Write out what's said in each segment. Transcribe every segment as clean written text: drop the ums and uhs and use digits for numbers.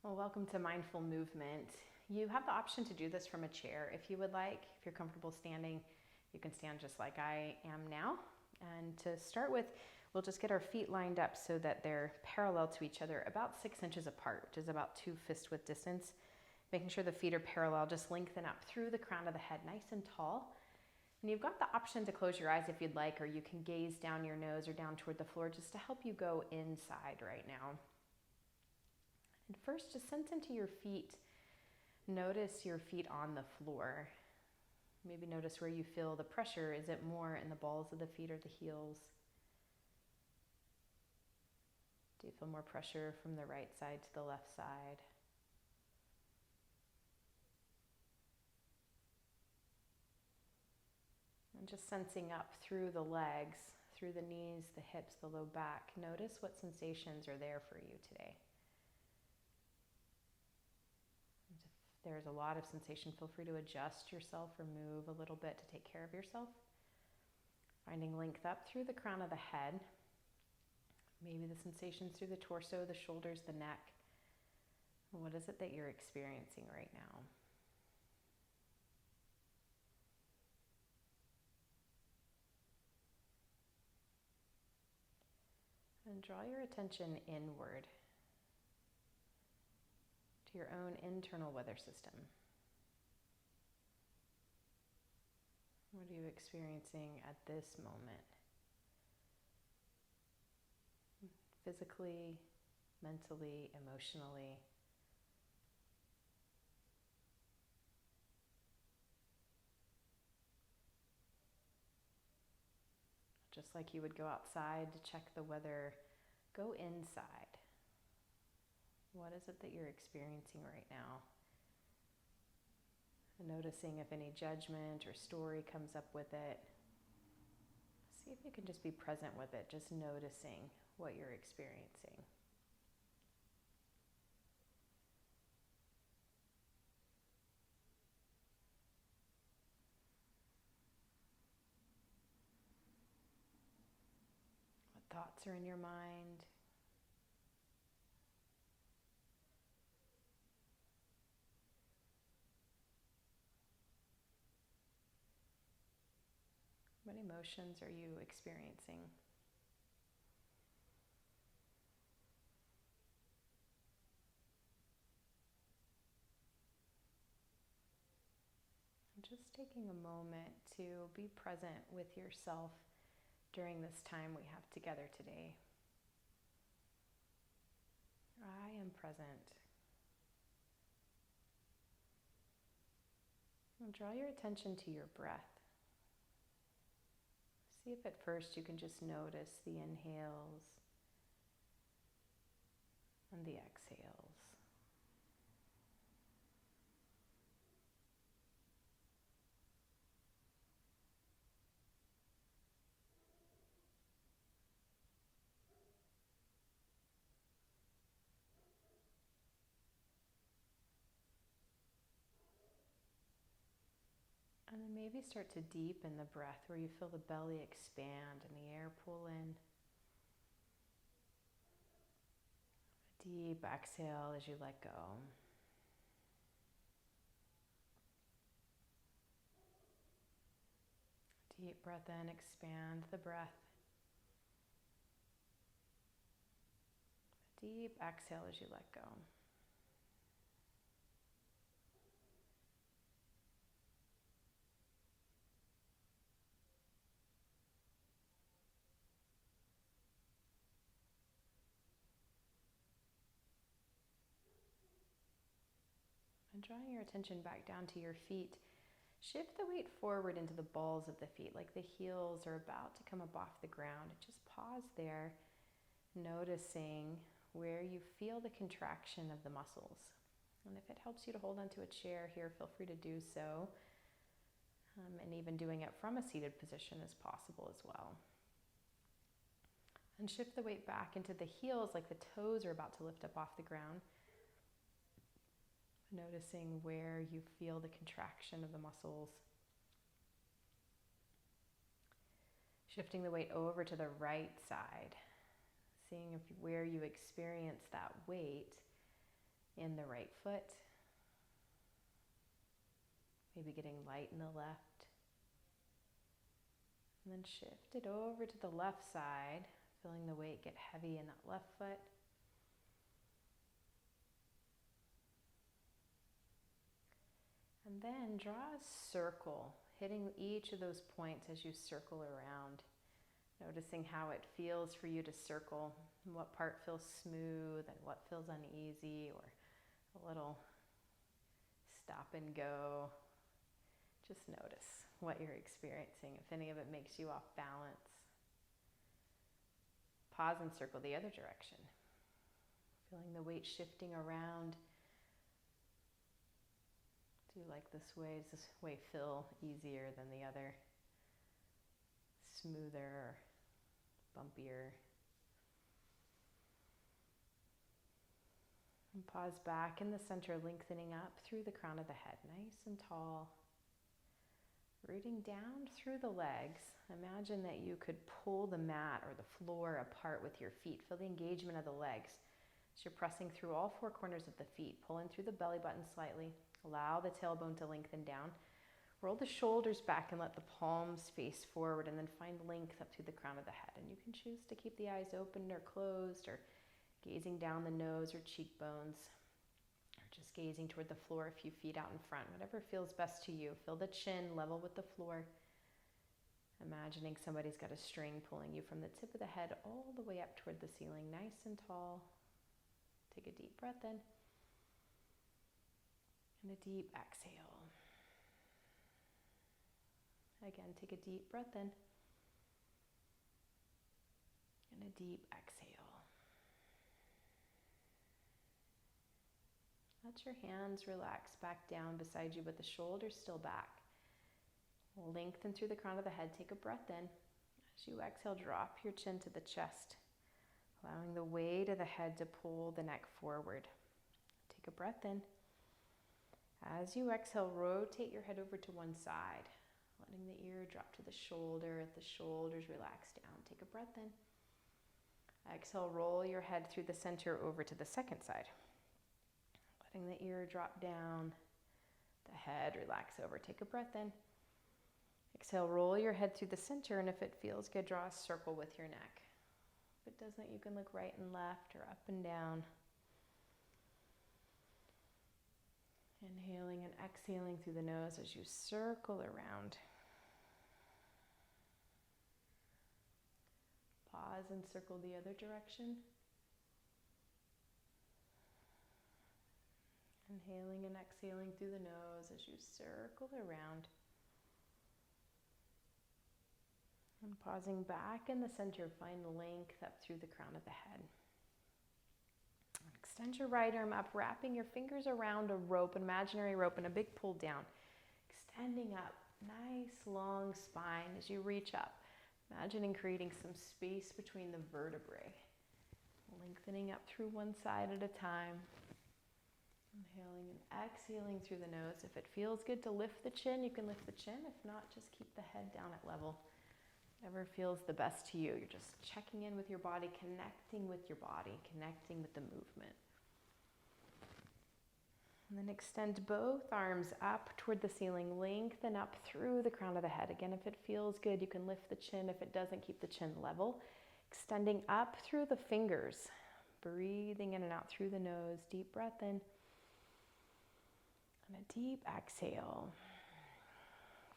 Well, welcome to Mindful Movement. You have the option to do this from a chair if you would like. If you're comfortable standing, you can stand just like I am now. And to start with, we'll just get our feet lined up so that they're parallel to each other, about 6 inches apart, which is about 2 fist width distance. Making sure the feet are parallel, just lengthen up through the crown of the head, nice and tall. And you've got the option to close your eyes if you'd like, or you can gaze down your nose or down toward the floor just to help you go inside right now. And first, just sense into your feet. Notice your feet on the floor. Maybe notice where you feel the pressure. Is it more in the balls of the feet or the heels? Do you feel more pressure from the right side to the left side? And just sensing up through the legs, through the knees, the hips, the low back. Notice what sensations are there for you today. If there's a lot of sensation, feel free to adjust yourself or move a little bit to take care of yourself. Finding length up through the crown of the head. Maybe the sensations through the torso, the shoulders, the neck. What is it that you're experiencing right now? And draw your attention inward to your own internal weather system. What are you experiencing at this moment? Physically, mentally, emotionally. Just like you would go outside to check the weather, go inside. What is it that you're experiencing right now? And noticing if any judgment or story comes up with it. See if you can just be present with it, just noticing what you're experiencing. What thoughts are in your mind? What emotions are you experiencing? Just taking a moment to be present with yourself during this time we have together today. I am present. And draw your attention to your breath. See if at first you can just notice the inhales and the exhales. And then maybe start to deepen the breath where you feel the belly expand and the air pull in. A deep exhale as you let go. Deep breath in, expand the breath. A deep exhale as you let go. And drawing your attention back down to your feet, shift the weight forward into the balls of the feet, like the heels are about to come up off the ground. Just pause there, noticing where you feel the contraction of the muscles. And if it helps you to hold onto a chair here, feel free to do so. And even doing it from a seated position is possible as well. And shift the weight back into the heels, like the toes are about to lift up off the ground. Noticing where you feel the contraction of the muscles. Shifting the weight over to the right side. Seeing where you experience that weight in the right foot. Maybe getting light in the left. And then shift it over to the left side, feeling the weight get heavy in that left foot. And then draw a circle, hitting each of those points as you circle around. Noticing how it feels for you to circle, and what part feels smooth and what feels uneasy or a little stop and go. Just notice what you're experiencing, if any of it makes you off balance. Pause and circle the other direction. Feeling the weight shifting around. Do you like this way? Does this way feel easier than the other? Smoother, bumpier? And pause back in the center, lengthening up through the crown of the head, nice and tall. Rooting down through the legs. Imagine that you could pull the mat or the floor apart with your feet. Feel the engagement of the legs. So you're pressing through all four corners of the feet, pulling through the belly button slightly. Allow the tailbone to lengthen down. Roll the shoulders back and let the palms face forward, and then find length up through the crown of the head. And you can choose to keep the eyes open or closed, or gazing down the nose or cheekbones, or just gazing toward the floor a few feet out in front, whatever feels best to you. Feel the chin level with the floor. Imagining somebody's got a string pulling you from the tip of the head all the way up toward the ceiling, nice and tall. Take a deep breath in, and a deep exhale. Again, take a deep breath in, and a deep exhale. Let your hands relax back down beside you, but the shoulders still back. Lengthen through the crown of the head. Take a breath in. As you exhale, drop your chin to the chest, allowing the weight of the head to pull the neck forward. Take a breath in. As you exhale, rotate your head over to one side, letting the ear drop to the shoulder. The shoulders relax down. Take a breath in. Exhale, roll your head through the center over to the second side. Letting the ear drop down, the head relax over. Take a breath in. Exhale, roll your head through the center, and if it feels good, draw a circle with your neck. If it doesn't, you can look right and left or up and down. Inhaling and exhaling through the nose as you circle around. Pause and circle the other direction. Inhaling and exhaling through the nose as you circle around. And pausing back in the center, find length up through the crown of the head. Extend your right arm up, wrapping your fingers around a rope, an imaginary rope, and a big pull down. Extending up, nice long spine as you reach up. Imagining creating some space between the vertebrae. Lengthening up through one side at a time. Inhaling and exhaling through the nose. If it feels good to lift the chin, you can lift the chin. If not, just keep the head down at level. Whatever feels the best to you. You're just checking in with your body, connecting with your body, connecting with the movement. And then extend both arms up toward the ceiling, lengthen up through the crown of the head. Again, if it feels good, you can lift the chin. If it doesn't, keep the chin level. Extending up through the fingers, breathing in and out through the nose. Deep breath in, and a deep exhale.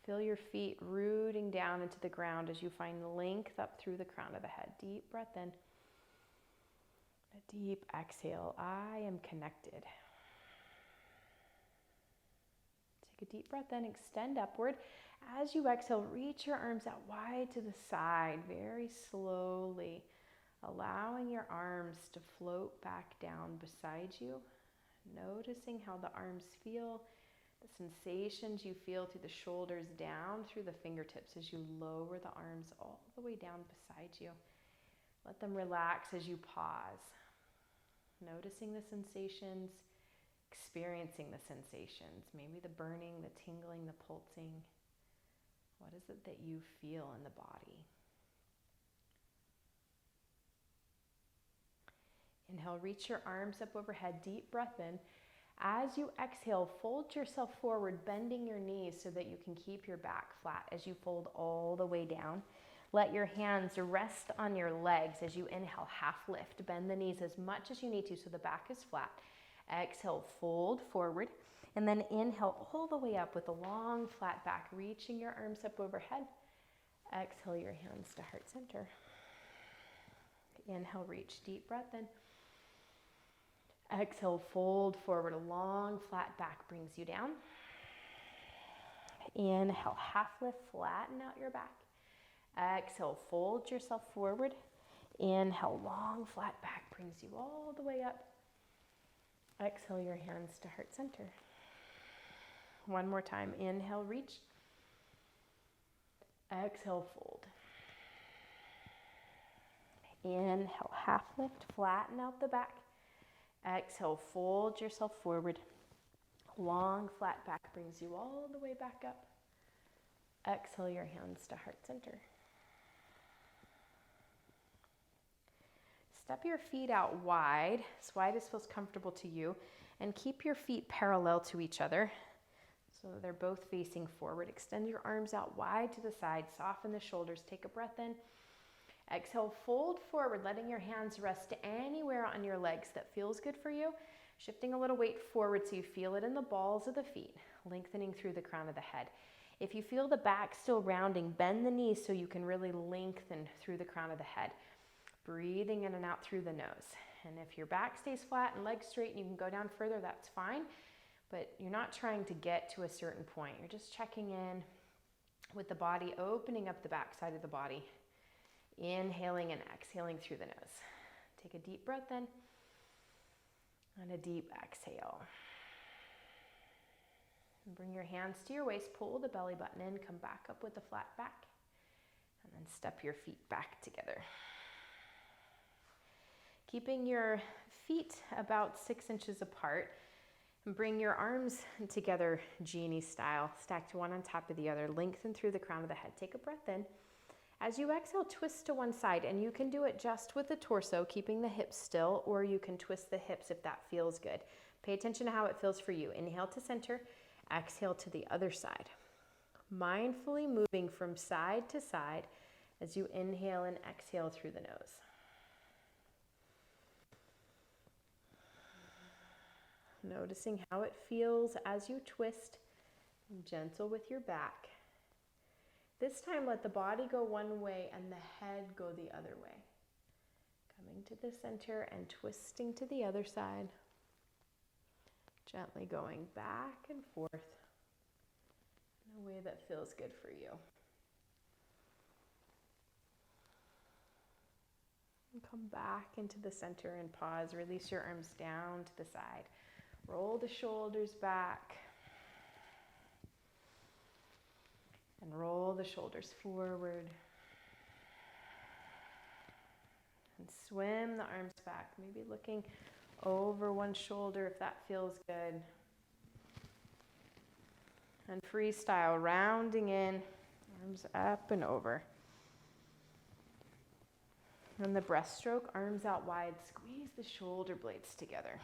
Feel your feet rooting down into the ground as you find length up through the crown of the head. Deep breath in. A deep exhale. I am connected. Take a deep breath in. Extend upward. As you exhale, reach your arms out wide to the side, very slowly, allowing your arms to float back down beside you. Noticing how the arms feel. The sensations you feel through the shoulders down through the fingertips as you lower the arms all the way down beside you. Let them relax as you pause. Noticing the sensations, experiencing the sensations, maybe the burning, the tingling, the pulsing. What is it that you feel in the body? Inhale, reach your arms up overhead, deep breath in. As you exhale, fold yourself forward, bending your knees so that you can keep your back flat as you fold all the way down. Let your hands rest on your legs as you inhale, half lift. Bend the knees as much as you need to so the back is flat. Exhale, fold forward. And then inhale all the way up with a long flat back, reaching your arms up overhead. Exhale your hands to heart center. Inhale, reach, deep breath in. Exhale, fold forward, a long flat back brings you down. Inhale, half lift, flatten out your back. Exhale, fold yourself forward. Inhale, long flat back brings you all the way up. Exhale your hands to heart center. One more time, inhale, reach. Exhale, fold. Inhale, half lift, flatten out the back. Exhale, fold yourself forward. Long flat back brings you all the way back up. Exhale your hands to heart center. Step your feet out wide, as wide as feels comfortable to you, and keep your feet parallel to each other so that they're both facing forward. Extend your arms out wide to the side, soften the shoulders, take a breath in. Exhale, fold forward, letting your hands rest anywhere on your legs that feels good for you. Shifting a little weight forward so you feel it in the balls of the feet, lengthening through the crown of the head. If you feel the back still rounding, bend the knees so you can really lengthen through the crown of the head. Breathing in and out through the nose. And if your back stays flat and legs straight and you can go down further, that's fine. But you're not trying to get to a certain point. You're just checking in with the body, opening up the back side of the body. Inhaling and exhaling through the nose. Take a deep breath in and a deep exhale. And bring your hands to your waist, pull the belly button in, come back up with a flat back, and then step your feet back together. Keeping your feet about 6 inches apart, and bring your arms together genie style, stacked one on top of the other, lengthen through the crown of the head. Take a breath in. As you exhale, twist to one side, and you can do it just with the torso, keeping the hips still, or you can twist the hips if that feels good. Pay attention to how it feels for you. Inhale to center, exhale to the other side. Mindfully moving from side to side as you inhale and exhale through the nose. Noticing how it feels as you twist, gentle with your back. This time, let the body go one way and the head go the other way. Coming to the center and twisting to the other side. Gently going back and forth in a way that feels good for you. And come back into the center and pause. Release your arms down to the side. Roll the shoulders back. And roll the shoulders forward. And swim the arms back, maybe looking over one shoulder if that feels good. And freestyle, rounding in, arms up and over. And the breaststroke, arms out wide, squeeze the shoulder blades together.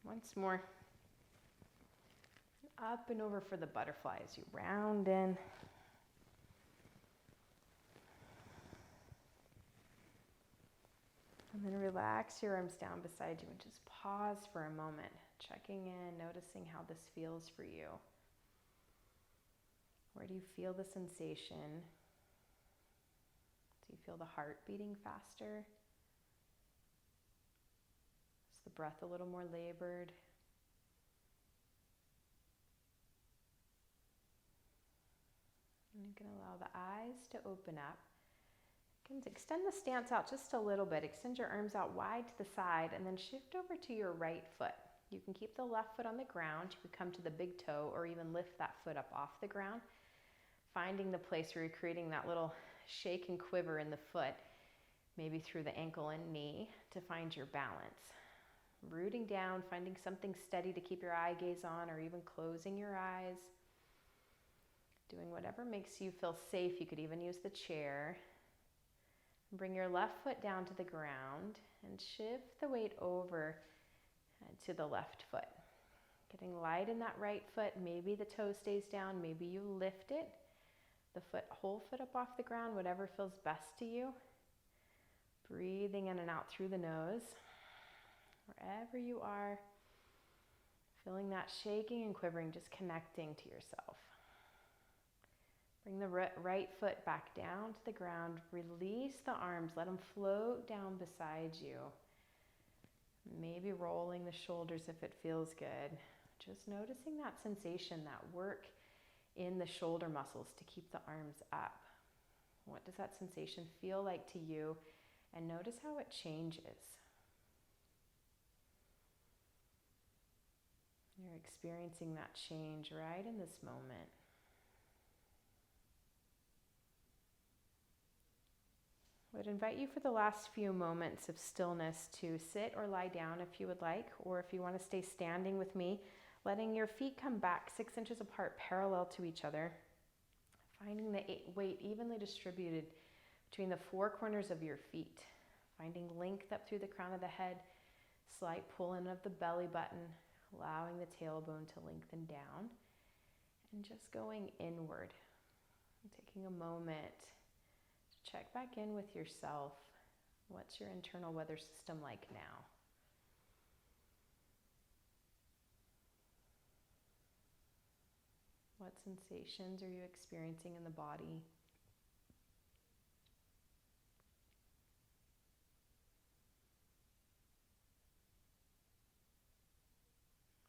Once more. Up and over for the butterfly as you round in. And then relax your arms down beside you and just pause for a moment, checking in, noticing how this feels for you. Where do you feel the sensation? Do you feel the heart beating faster? Is the breath a little more labored? And you can allow the eyes to open up. You can extend the stance out just a little bit. Extend your arms out wide to the side and then shift over to your right foot. You can keep the left foot on the ground. You can come to the big toe or even lift that foot up off the ground. Finding the place where you're creating that little shake and quiver in the foot, maybe through the ankle and knee, to find your balance. Rooting down, finding something steady to keep your eye gaze on, or even closing your eyes. Doing whatever makes you feel safe. You could even use the chair. Bring your left foot down to the ground and shift the weight over to the left foot. Getting light in that right foot. Maybe the toe stays down, maybe you lift it. The whole foot up off the ground, whatever feels best to you. Breathing in and out through the nose. Wherever you are, feeling that shaking and quivering, just connecting to yourself. Bring the right foot back down to the ground. Release the arms, let them float down beside you. Maybe rolling the shoulders if it feels good. Just noticing that sensation, that work in the shoulder muscles to keep the arms up. What does that sensation feel like to you? And notice how it changes. You're experiencing that change right in this moment. I would invite you for the last few moments of stillness to sit or lie down if you would like, or if you want to stay standing with me, letting your feet come back 6 inches apart, parallel to each other. Finding the weight evenly distributed between the four corners of your feet. Finding length up through the crown of the head, slight pull in of the belly button, allowing the tailbone to lengthen down, and just going inward. And taking a moment to check back in with yourself. What's your internal weather system like now? What sensations are you experiencing in the body?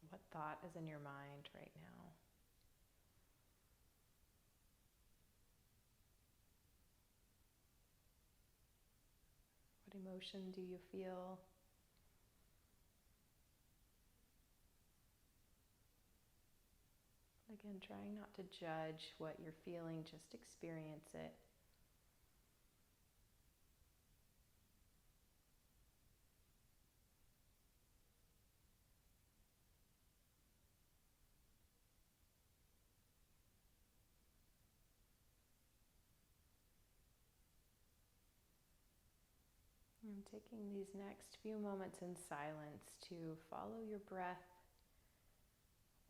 What thought is in your mind right now? What emotion do you feel? Again, trying not to judge what you're feeling, just experience it. And taking these next few moments in silence to follow your breath,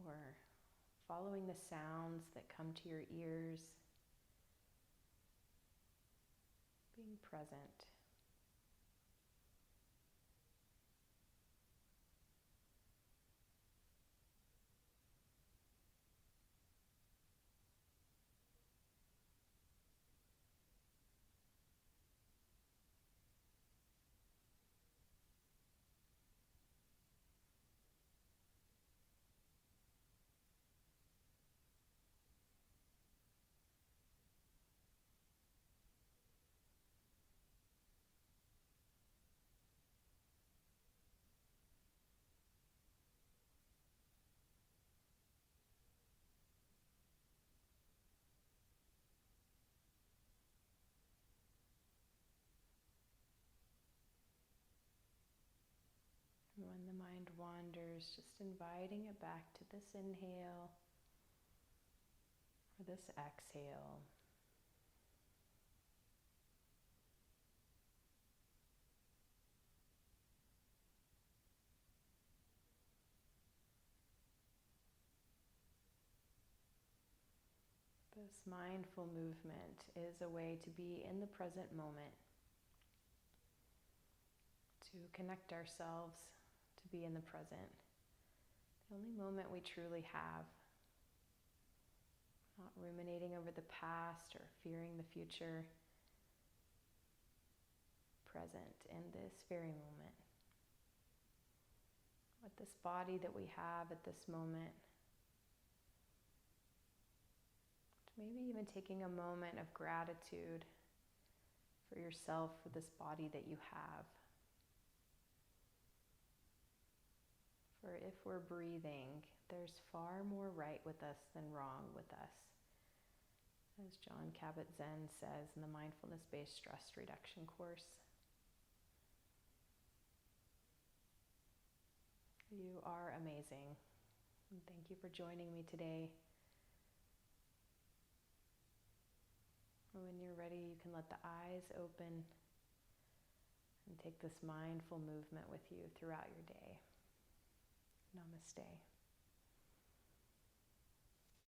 or following the sounds that come to your ears, being present. When the mind wanders, just inviting it back to this inhale or this exhale. This mindful movement is a way to be in the present moment, to connect ourselves, to be in the present, the only moment we truly have. Not ruminating over the past or fearing the future. Present in this very moment. With this body that we have at this moment. Maybe even taking a moment of gratitude for yourself, for this body that you have. For if we're breathing, there's far more right with us than wrong with us. As Jon Kabat-Zinn says in the Mindfulness-Based Stress Reduction course. You are amazing. And thank you for joining me today. When you're ready, you can let the eyes open And take this mindful movement with you throughout your day. Namaste.